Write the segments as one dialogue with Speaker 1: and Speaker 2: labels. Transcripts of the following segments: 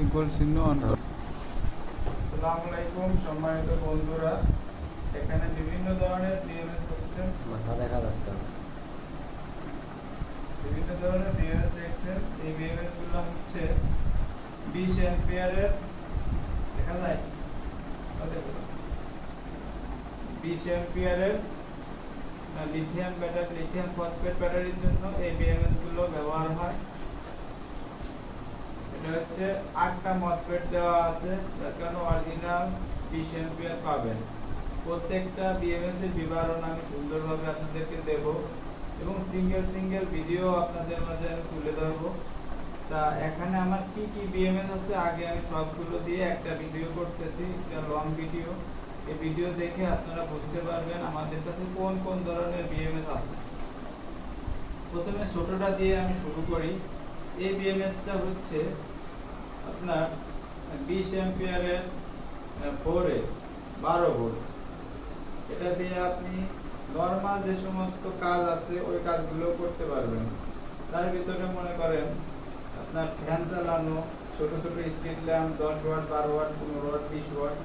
Speaker 1: Equal চিহ্ন on করো।
Speaker 2: আসসালামু আলাইকুম সম্মানিত বন্ধুরা, এখানে বিভিন্ন ধরনের বিএমএস দেখছেন,
Speaker 3: মাথা দেখা যাচ্ছে না।
Speaker 2: বিভিন্ন ধরনের বিএমএস দেখছেন। এই বিএমএস গুলো হচ্ছে 20 অ্যাম্পিয়ারের, দেখা যায় 20 অ্যাম্পিয়ারের লিথিয়াম ব্যাটারি, লিথিয়াম ফসফেট ব্যাটারির জন্য এই বিএমএস গুলো ব্যবহার হয়। এটা হচ্ছে 8টা মসফেট দেওয়া আছে, যার কারণে অরিজিনাল 20 অ্যাম্পিয়ার পাবেন। প্রত্যেকটা বিএমএস এর বিবরণ আমি সুন্দরভাবে আপনাদেরকে দেব এবং সিঙ্গেল ভিডিও আপনাদের মাঝে আমি তুলে ধরবো। তা এখানে আমার কি কি বিএমএস আছে আগে আমি সবগুলো দিয়ে একটা ভিডিও করতেছি, একটা লং ভিডিও। এই ভিডিও দেখে আপনারা বুঝতে পারবেন আমাদের কাছে কোন কোন ধরনের বিএমএস আছে। প্রথমে ছোটটা দিয়ে আমি শুরু করি। এই বিএমএসটা হচ্ছে আপনার 20 অ্যাম্পিয়ারের 4S 12 ভোল্ট। এটা দিয়ে আপনি নরমাল যে সমস্ত কাজ আছে ওই কাজগুলো করতে পারবেন। তার ভিতরে মনে করেন আপনার ফ্যান চালানো, ছোট ছোট street lamp 10 watt 12 watt 15 watt 20 watt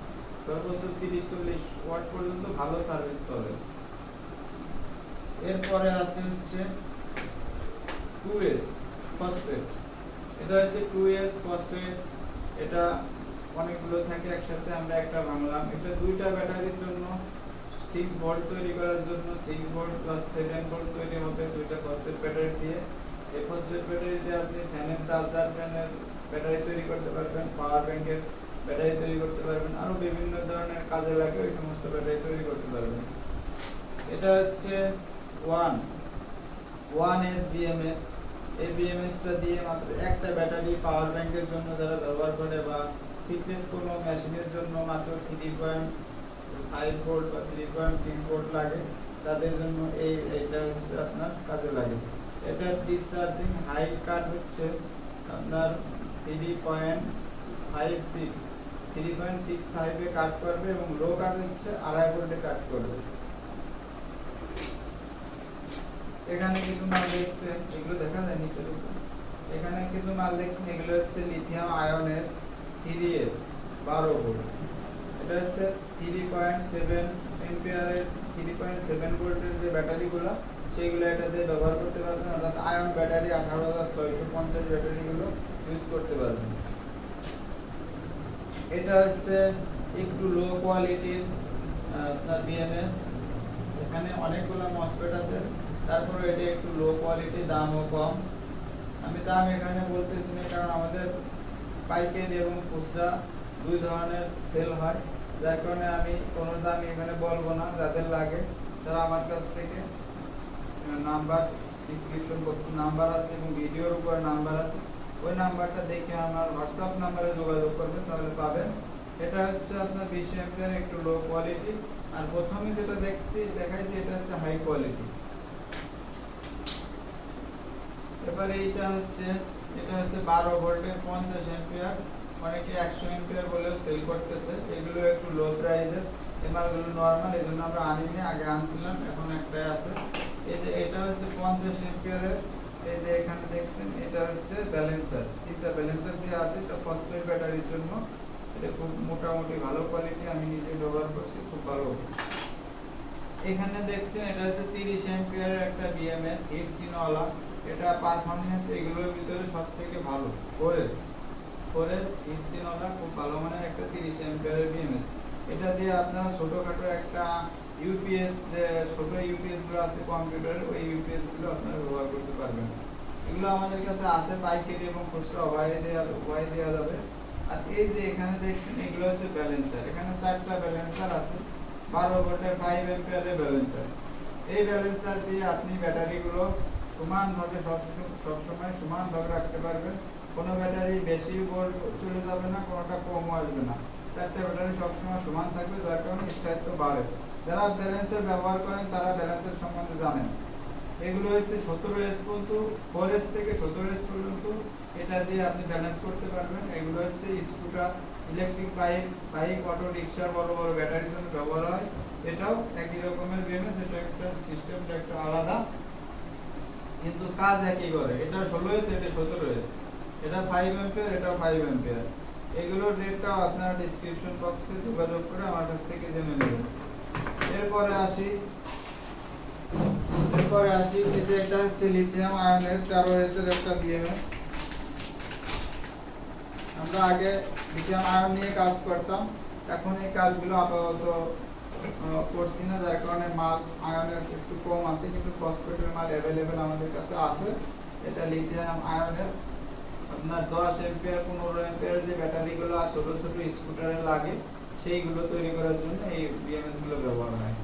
Speaker 2: সর্বোচ্চ 30-40 ওয়াট পর্যন্ত ভালো সার্ভিস করে। এরপরে আছে হচ্ছে 2S ফসফেট। এটা হচ্ছে 2S ফসফেট। এটা অনেকগুলো থাকে একসাথে, আমরা একটা ভাঙলাম। এটা দুইটা ব্যাটারির জন্য 6 ভোল্ট তৈরি করার জন্য 6 ভোল্ট প্লাস 7 ভোল্ট তৈরি হবে দুইটা ফসফেট ব্যাটারি দিয়ে। এই ফসফেট ব্যাটারি দিয়ে আপনি ফ্যানের চার্জার, ফ্যানের ব্যাটারি তৈরি করতে পারবেন, পাওয়ার ব্যাংকের ব্যাটারি তৈরি করতে পারবেন, আরো বিভিন্ন ধরনের কাজে লাগে ওই সমস্ত ব্যাটারি তৈরি করতে পারবেন। এটা হচ্ছে 1S BMS। এই বিএমএসটা দিয়ে মাত্র একটা ব্যাটারি পাওয়ার ব্যাংকের জন্য যারা ব্যবহার করে বা সিক্রেট কোনো মেশিনের জন্য মাত্র 3.5 ভোল্ট বা 3.6 ভোল্ট লাগে, তাদের জন্য এইটা হচ্ছে আপনার কাজে লাগে। এটা ডিসচার্জিং হাই কাট হচ্ছে আপনার 3.65 এ কাট করবে এবং লো কাট হচ্ছে 2.5 ভোল্টে কাট করবে। এখানে কিছু মাল দেখছেন, এগুলো দেখা যায় নিচের উপর। এখানে কিছু মাল দেখছেন, এগুলো হচ্ছে লিথিয়াম আয়নের 3S 12 ভোল্ট। এটা হচ্ছে 3.7 এম্পিয়ারের 3.7 ভোল্টের যে ব্যাটারিগুলো সেইগুলো এটাতে ব্যবহার করতে পারবেন, অর্থাৎ আয়ন ব্যাটারি 18650 ব্যাটারিগুলো ইউজ করতে পারবেন। এটা হচ্ছে একটু লো কোয়ালিটির আপনার বিএমএস। এখানে অনেকগুলো মসফেট আছে, তারপরে এটা একটু লো কোয়ালিটি, দামও কম। আমি দাম এখানে বলতেছি না, কারণ আমাদের পাইকারি এবং খুচরা দুই ধরনের সেল হয়, যার কারণে আমি কোনো দাম এখানে বলবো না। যাদের লাগে তারা আমার কাছ থেকে নাম্বার, ডিসক্রিপশন বক্সে নাম্বার আছে এবং ভিডিওর উপরে নাম্বার আছে, ওই নাম্বারটা দেখে আমার হোয়াটসঅ্যাপ নাম্বারে যোগাযোগ করবেন, তাহলে পাবেন। এটা হচ্ছে আপনার 20 অ্যাম্পিয়ার, একটু লো কোয়ালিটি। আর প্রথমে যেটা দেখাইছি এটা হচ্ছে হাই কোয়ালিটি। এবারে এটা হচ্ছে 12 ভোল্টের 50 অ্যাম্পিয়ার, অনেকে 100 অ্যাম্পিয়ার বলেও সেল করতেছে। এগুলো একটু লো প্রাইসের, এই মালগুলো নরমাল, এজন্য আমরা আনিনি, আগে আনছিলাম, এখন একটাই আছে। এই যে এটা হচ্ছে 50 অ্যাম্পিয়ারের, এই যে এখানে দেখছেন এটা হচ্ছে ব্যালেন্সার, তিনটা ব্যালেন্সার দিয়ে আছে। এটা ফসফেট ব্যাটারির জন্য, এটা খুব মোটামুটি ভালো কোয়ালিটি, আমি নিজে ব্যবহার করছি, খুব ভালো। এখানে দেখছেন এটা হচ্ছে 30 অ্যাম্পিয়ারের একটা বিএমএস হিট সিনওয়ালা। এটা পারফরম্যান্স এগুলোর ভিতরে সবথেকে ভালো। 4S হিট সিনওয়ালা, খুব ভালো মানের একটা 30 অ্যাম্পিয়ারের বিএমএস। এটা দিয়ে আপনারা ছোটখাটো একটা ইউপিএস, যে ছোট ইউপিএস গুলো আছে কম্পিউটারের, ওই ইউপিএস গুলো আপনারা ব্যবহার করতে পারবেন। এগুলো আমাদের কাছে আছে পাইকারি এবং খুচরা উভয় দেওয়া যাবে। আর এই যে এখানে দেখছেন এগুলো হচ্ছে ব্যালেন্সার। এখানে 4টা ব্যালেন্সার আছে, 12 ভোল্টের 5 অ্যাম্পিয়ারের ব্যালেন্সার। এই ব্যালেন্সার দিয়ে আপনি ব্যাটারিগুলো সমানভাবে সবসময় সমানভাবে রাখতে পারবেন। কোনো ব্যাটারি বেশি ভোল্ট চলে যাবে না, কোনোটা কমও আসবে না। 4টা ব্যাটারি সবসময় সমান থাকবে, যার কারণে স্থায়িত্ব বাড়ে। যারা ব্যালেন্সার ব্যবহার করেন তারা ব্যালেন্সের সম্বন্ধে জানেন। এগুলো হচ্ছে 17S পর্যন্ত, 4S থেকে 17S পর্যন্ত এটা দিয়ে আপনি ব্যালেন্স করতে পারবেন। এগুলো হচ্ছে scooter, electric bike, auto rickshaw, বড় বড় ব্যাটারির জন্য ব্যবহার হয়। এটাও একই রকমের বিএমএস, এটা একটা সিস্টেমটা একটু আলাদা, কিন্তু কাজ একই করে। এটা 16S, এটা 17S। এটা 5 অ্যাম্পিয়ার, এটা 5 অ্যাম্পিয়ার। এগুলোর রেটটাও আপনারা ডেসক্রিপশন বক্সে যোগাযোগ করে আমার কাছ থেকে জেনে নেবেন। এরপরে আসি এই যে এটা হচ্ছে লিথিয়াম আয়নের 13S এর একটা বিএমএস। আমরা আগে লিথিয়াম আয়ন নিয়ে কাজ করতাম, এখন এই কাজগুলো আপাতত করছি না, যার কারণে মাল আয়নের একটু কম আছে, কিন্তু ফসফেটের মাল অ্যাভেলেবেল আমাদের কাছে আছে। এটা লিথিয়াম আয়নের আপনার 10 অ্যাম্পিয়ার 15 অ্যাম্পিয়ার যে ব্যাটারিগুলো ছোট ছোট স্কুটারে লাগে সেইগুলো তৈরি করার জন্য এই বিএমএস গুলো ব্যবহার হয়।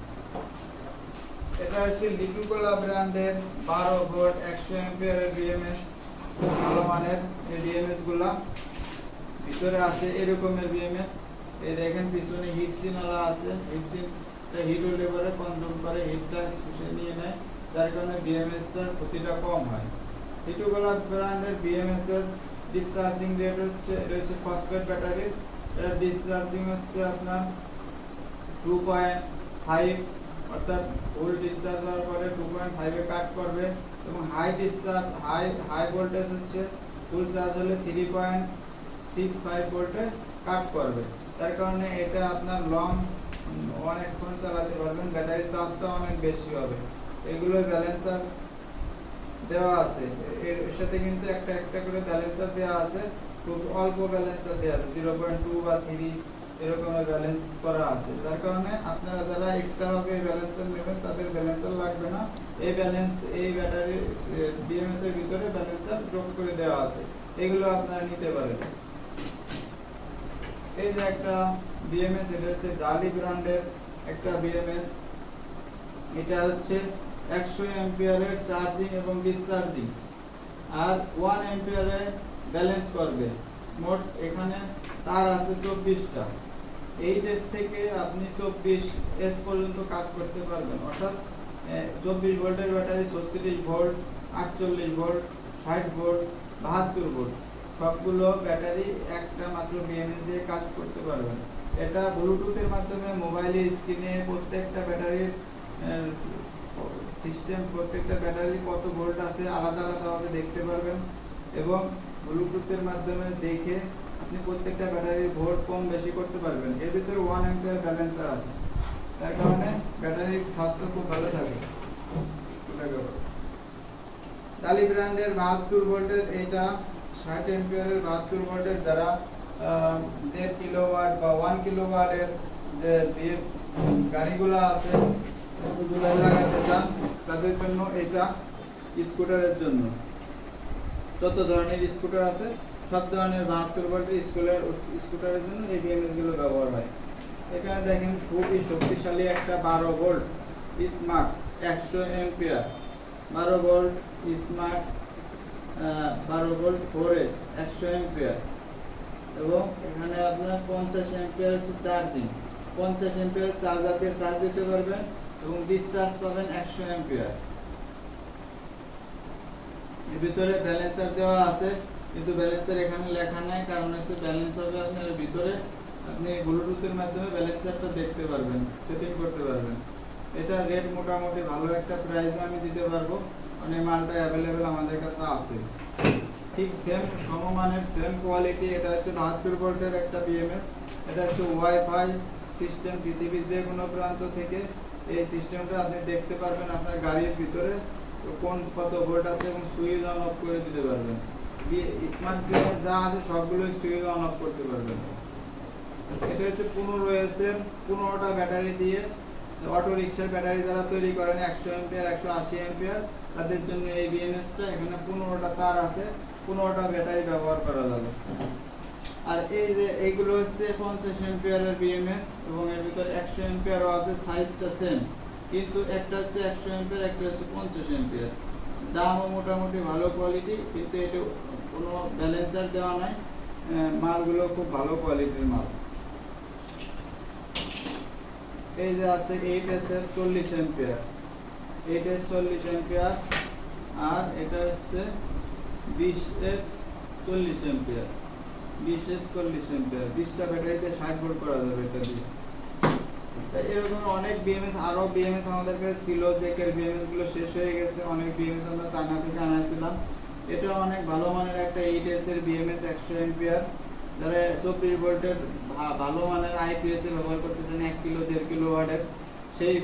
Speaker 2: এটা হচ্ছে লিটুকোলা ব্র্যান্ডের 12 ভোল্ট 100 অ্যাম্পিয়ারের বিএমএস। ভালো মানের এই বিএমএস গুলা ভিতরে আছে এরকমের বিএমএস। এই দেখেন পিছনে হিট সিনওয়ালা আছে, হিট সিনটা হিট হলে পরে কন্ট্রোল করে হিটটা শুষে নিয়ে নেয়, যার কারণে বিএমএসটার ক্ষতিটা কম হয়। লিটুকোলা ব্র্যান্ডের বিএমএস এর ডিসচার্জিং রেট হচ্ছে, এটা হচ্ছে ফসফেট ব্যাটারি, এটা ডিসচার্জিং হচ্ছে আপনার 2.5, অর্থাৎ ফুল ডিসচার্জ হওয়ার পরে 2.5 এ কাট করবে, এবং হাই ডিসচার্জ হাই ভোল্টেজ হচ্ছে ফুল চার্জ হলে 3.65 ভোল্টে কাট করবে। তার কারণে এটা আপনার লং অনেকক্ষণ চালাতে পারবেন, ব্যাটারি চার্জটা অনেক বেশি হবে। এগুলো ব্যালেন্সার দেওয়া আছে, এর সাথে কিন্তু একটা করে ব্যালেন্সার দেওয়া আছে, খুব অল্প ব্যালেন্সার দেওয়া আছে, 0.2 বা 3 এরকমের ব্যালেন্স করা আছে, যার কারণে আপনারা যারা এক্সট্রা ভাবে ব্যালেন্সার নেবেন তাদের ব্যালেন্সার লাগবে না। এই ব্যাটারি বিএমএস এর ভিতরে ব্যালেন্সার যোগ করে দেওয়া আছে, এগুলো আপনারা নিতে পারেন। এই যে একটা বিএমএস, এটা হচ্ছে ডালি ব্র্যান্ডের একটা বিএমএস। এটা হচ্ছে 100 অ্যাম্পিয়ারের চার্জিং এবং ডিসচার্জিং, আর 1 অ্যাম্পিয়ারে ব্যালেন্স করবে। মোট এখানে তার আছে 24টা। 8S থেকে আপনি 24S পর্যন্ত কাজ করতে পারবেন, অর্থাৎ 24 ভোল্টের battery 36 volt 48 volt 60 volt 72 volt সবগুলো ব্যাটারি একটা মাত্র বিএমএস দিয়ে কাজ করতে পারবেন। এটা ব্লুটুথের মাধ্যমে মোবাইলের স্ক্রিনে প্রত্যেকটা ব্যাটারির সিস্টেম, প্রত্যেকটা ব্যাটারি কত ভোল্ট আছে আলাদা আলাদাভাবে দেখতে পারবেন, এবং ব্লুটুথের মাধ্যমে দেখে আপনি প্রত্যেকটা ব্যাটারির ভোল্ট কম বেশি করতে পারবেন। এর ভিতরে 1 অ্যাম্পিয়ার ব্যালেন্সার আছে, তার কারণে ব্যাটারির স্বাস্থ্য খুব ভালো থাকে। ডালি ব্র্যান্ডের 72 ভোল্টের, এটা 60 অ্যাম্পিয়ারের 72 ভোল্টের, যারা 1.5 কিলোওয়াট বা 1 কিলোওয়াটের যে গাড়িগুলো আছে ওগুলো লাগাতে চান তাদের জন্য এটা, স্কুটারের জন্য যত ধরনের স্কুটার আছে সব ধরনের 72 ভোল্টের স্কুটারের জন্য এই বিএমএস গুলো ব্যবহার হয়। এখানে দেখেন খুবই শক্তিশালী একটা 12 volt smart 100 ampere 12 volt smart 12 volt 4S 100 ampere, এবং এখানে আপনার 50 অ্যাম্পিয়ার হচ্ছে চার্জিং, 50 অ্যাম্পিয়ার চার্জার দিয়ে চার্জ দিতে পারবেন, এবং ডিসচার্জ পাবেন 100 অ্যাম্পিয়ার। এর ভিতরে ব্যালেন্সার দেওয়া আছে, কিন্তু ব্যালেন্সার এখানে লেখা নাই, কারণ হচ্ছে ব্যালেন্স হবে আপনার ভিতরে, আপনি ব্লুটুথের মাধ্যমে ব্যালেন্সারটা দেখতে পারবেন, সেটিং করতে পারবেন। এটা রেট মোটামুটি ভালো একটা প্রাইসে আমি দিতে পারবো, মানে মালটা অ্যাভেলেবেল আমাদের কাছে আছে। ঠিক সেম সমমানের সেম কোয়ালিটি, এটা হচ্ছে 72 ভোল্টের একটা বিএমএস। এটা হচ্ছে ওয়াইফাই সিস্টেম, পৃথিবীর যে কোনো প্রান্ত থেকে এই সিস্টেমটা আপনি দেখতে পারবেন আপনার গাড়ির ভিতরে কোন কত ভোল্ট আছে, এবং সুইচ অন অফ করে দিতে পারবেন। স্মার্ট বিএমএস যা আছে সবগুলোই সুইচ অন অফ করতে পারবেন। এটা হচ্ছে 15S এর 15টা ব্যাটারি দিয়ে অটো রিকশার ব্যাটারি যারা তৈরি করেন 100 অ্যাম্পিয়ার 180 অ্যাম্পিয়ার তাদের জন্য এই বিএমএসটা। এখানে 15টা তার আছে, 15টা ব্যাটারি ব্যবহার করা যাবে। আর এই যে এইগুলো হচ্ছে 50 অ্যাম্পিয়ারের বিএমএস, এবং এর ভিতরে 100 অ্যাম্পিয়ারও আছে, সাইজটা সেম, কিন্তু একটা হচ্ছে 100 অ্যাম্পিয়ার, একটা হচ্ছে 50 অ্যাম্পিয়ার। দামও মোটামুটি ভালো কোয়ালিটি, কিন্তু এটা কোনো ব্যালেন্সার দেওয়া নাই, মালগুলো খুব ভালো কোয়ালিটির মাল। এই যে আছে 8S এর 40 অ্যাম্পিয়ার, 8S 40 অ্যাম্পিয়ার, আর এটা হচ্ছে 20S 40 অ্যাম্পিয়ার, 20S 40 অ্যাম্পিয়ার, 20টা ব্যাটারিতে 60 ভোল্ট করা যাবে এটা দিয়ে। তাই এরকম অনেক বিএমএস, আরো বিএমএস আমাদের কাছে ছিল, জেকের বিএমএস গুলো শেষ হয়ে গেছে, অনেক বিএমএস আমরা চায়না থেকে আনাইছিলাম, এটা অনেক ভালো মানের একটা 8S এর BMS 100 এম্পিয়ার, যারা 24 ভোল্টের ভালো মানের IPS এ ব্যবহার করতেছেন 1 কিলো 1.5 কিলো ওয়াটের, সেই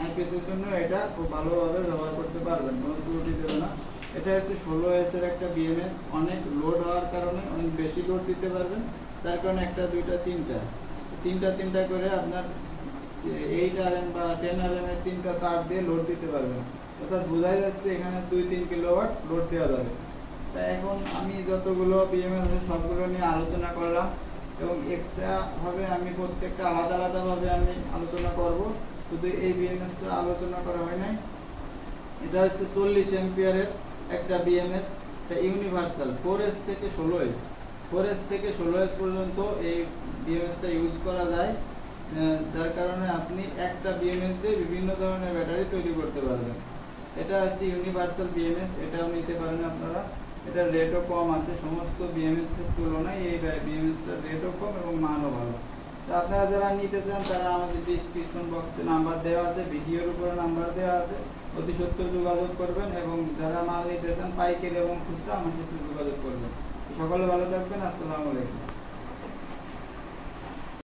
Speaker 2: IPS এর জন্য এটা খুব ভালোভাবে ব্যবহার করতে পারবেন, কোনো ত্রুটি দেবে না। এটা হচ্ছে 16S এর একটা BMS, অনেক লোড হওয়ার কারণে অনেক বেশি লোড দিতে পারবেন, তার কারণে একটা দুইটা তিনটা করে আপনার 8 RM বা 10 RM এর 3টা তার দিয়ে লোড দিতে পারবেন, অর্থাৎ বোঝাই যাচ্ছে এখানে 2-3 কিলোওয়াট লোড দেওয়া যাবে। তাই এখন আমি যতগুলো BMS আছে সবগুলো নিয়ে আলোচনা করলাম, এবং এক্সট্রা ভাবে আমি প্রত্যেকটা আলাদাভাবে আমি আলোচনা করব, শুধু এই BMSটা আলোচনা করা হয় নাই। এটা হচ্ছে 40 এম্পিয়ারের একটা BMS, এটা ইউনিভার্সাল 4S থেকে 16S, 4S থেকে 16S পর্যন্ত এই BMSটা ইউজ করা যায়, যার কারণে আপনি একটা BMS দিয়ে বিভিন্ন ধরনের ব্যাটারি তৈরি করতে পারবেন। এটা হচ্ছে ইউনিভার্সাল BMS, এটাও নিতে পারেন আপনারা। এটার রেটও কম আছে, সমস্ত BMS এর তুলনায় এই BMSটার রেটও কম এবং মানও ভালো। তো আপনারা যারা নিতে চান তারা আমাদের ডিসক্রিপশন বক্সে নাম্বার দেওয়া আছে, ভিডিওর উপরে নাম্বার দেওয়া আছে, অতি সত্বর যোগাযোগ করবেন, এবং যারা মাল নিতে চান পাইকারি এবং খুচরা আমার সাথে যোগাযোগ করবেন। সকলে ভালো থাকবেন, আসসালামু আলাইকুম।